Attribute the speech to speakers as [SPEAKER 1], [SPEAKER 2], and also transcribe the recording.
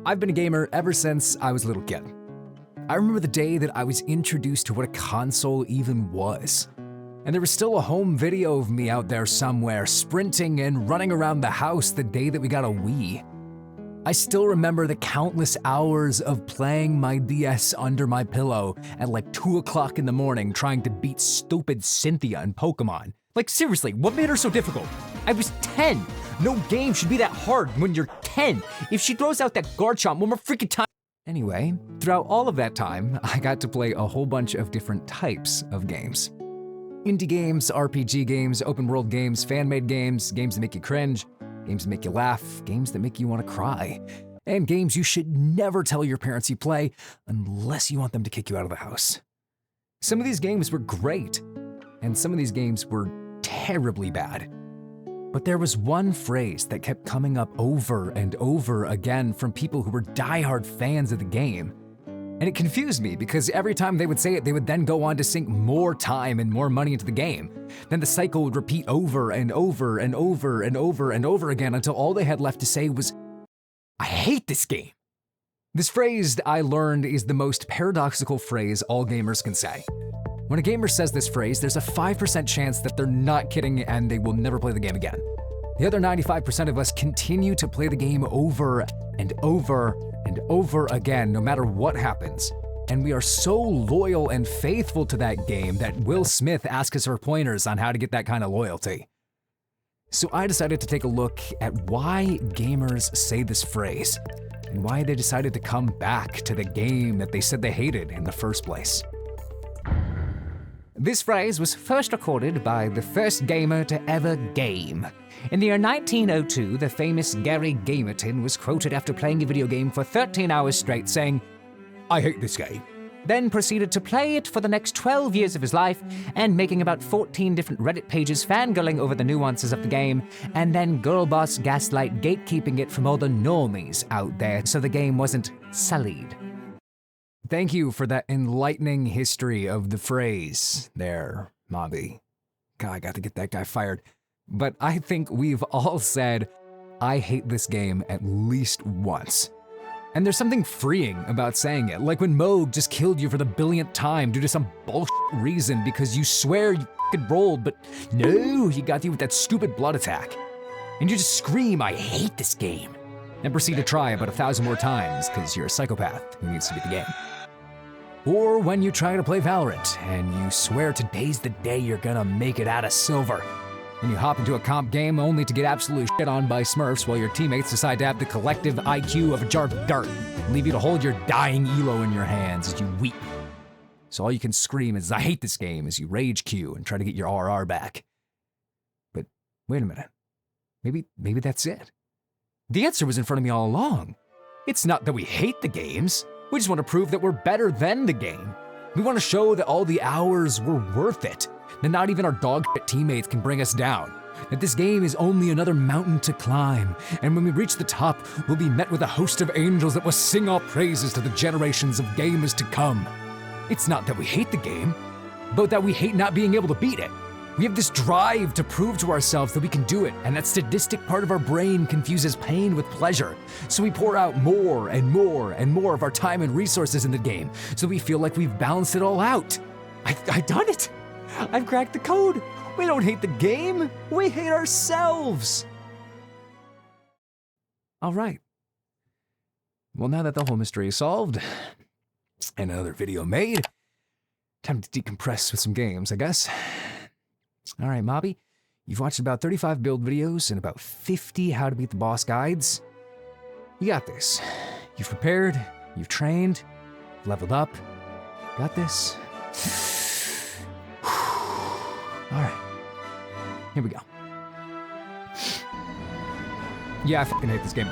[SPEAKER 1] I've been a gamer ever since I was a little kid. I remember the day that I was introduced to what a console even was. And there was still a home video of me out there somewhere, sprinting and running around the house the day that we got a Wii. I still remember the countless hours of playing my DS under my pillow at like 2 o'clock in the morning trying to beat stupid Cynthia in Pokemon. Like seriously, what made her so difficult? I was 10. No game should be that hard when you're 10. If she throws out that Garchomp one more freaking time. Anyway, throughout all of that time, I got to play a whole bunch of different types of games. Indie games, RPG games, open world games, fan-made games, games that make you cringe, games that make you laugh, games that make you want to cry, and games you should never tell your parents you play unless you want them to kick you out of the house. Some of these games were great, and some of these games were terribly bad. But there was one phrase that kept coming up over and over again from people who were diehard fans of the game. And it confused me because every time they would say it, they would then go on to sink more time and more money into the game. Then the cycle would repeat over and over and over and over and over again until all they had left to say was, "I hate this game." This phrase I learned is the most paradoxical phrase all gamers can say. When a gamer says this phrase, there's a 5% chance that they're not kidding and they will never play the game again. The other 95% of us continue to play the game over and over and over again, no matter what happens. And we are so loyal and faithful to that game that Will Smith asked us for pointers on how to get that kind of loyalty. So I decided to take a look at why gamers say this phrase and why they decided to come back to the game that they said they hated in the first place. This phrase was first recorded by the first gamer to ever game. In the year 1902, the famous Gary Gamerton was quoted after playing a video game for 13 hours straight saying, "I hate this game." Then proceeded to play it for the next 12 years of his life and making about 14 different Reddit pages fangirling over the nuances of the game, and then girlboss gaslight gatekeeping it from all the normies out there so the game wasn't sullied. Thank you for that enlightening history of the phrase there, Mobby. God, I got to get that guy fired. But I think we've all said, "I hate this game" at least once. And there's something freeing about saying it, like when Moog just killed you for the billionth time due to some bullshit reason because you swear you f***ing rolled, but no, he got you with that stupid blood attack. And you just scream, "I hate this game," and proceed to try about 1,000 more times because you're a psychopath who needs to beat the game. Or when you try to play Valorant and you swear today's the day you're gonna make it out of silver. And you hop into a comp game only to get absolute shit on by Smurfs while your teammates decide to have the collective IQ of a jar of dirt and leave you to hold your dying Elo in your hands as you weep. So all you can scream is, "I hate this game," as you rage queue and try to get your RR back. But wait a minute. Maybe that's it. The answer was in front of me all along. It's not that we hate the games. We just want to prove that we're better than the game. We want to show that all the hours were worth it, that not even our dog shit teammates can bring us down, that this game is only another mountain to climb, and when we reach the top, we'll be met with a host of angels that will sing our praises to the generations of gamers to come. It's not that we hate the game, but that we hate not being able to beat it. We have this drive to prove to ourselves that we can do it, and that sadistic part of our brain confuses pain with pleasure. So we pour out more and more and more of our time and resources in the game, so we feel like we've balanced it all out. I've done it. I've cracked the code. We don't hate the game. We hate ourselves. All right. Well, now that the whole mystery is solved, and another video made, time to decompress with some games, I guess. All right, Mobby, you've watched about 35 build videos and about 50 how to beat the boss guides. You got this. You've prepared, you've trained, leveled up. Got this? All right, here we go. Yeah, I fucking hate this game.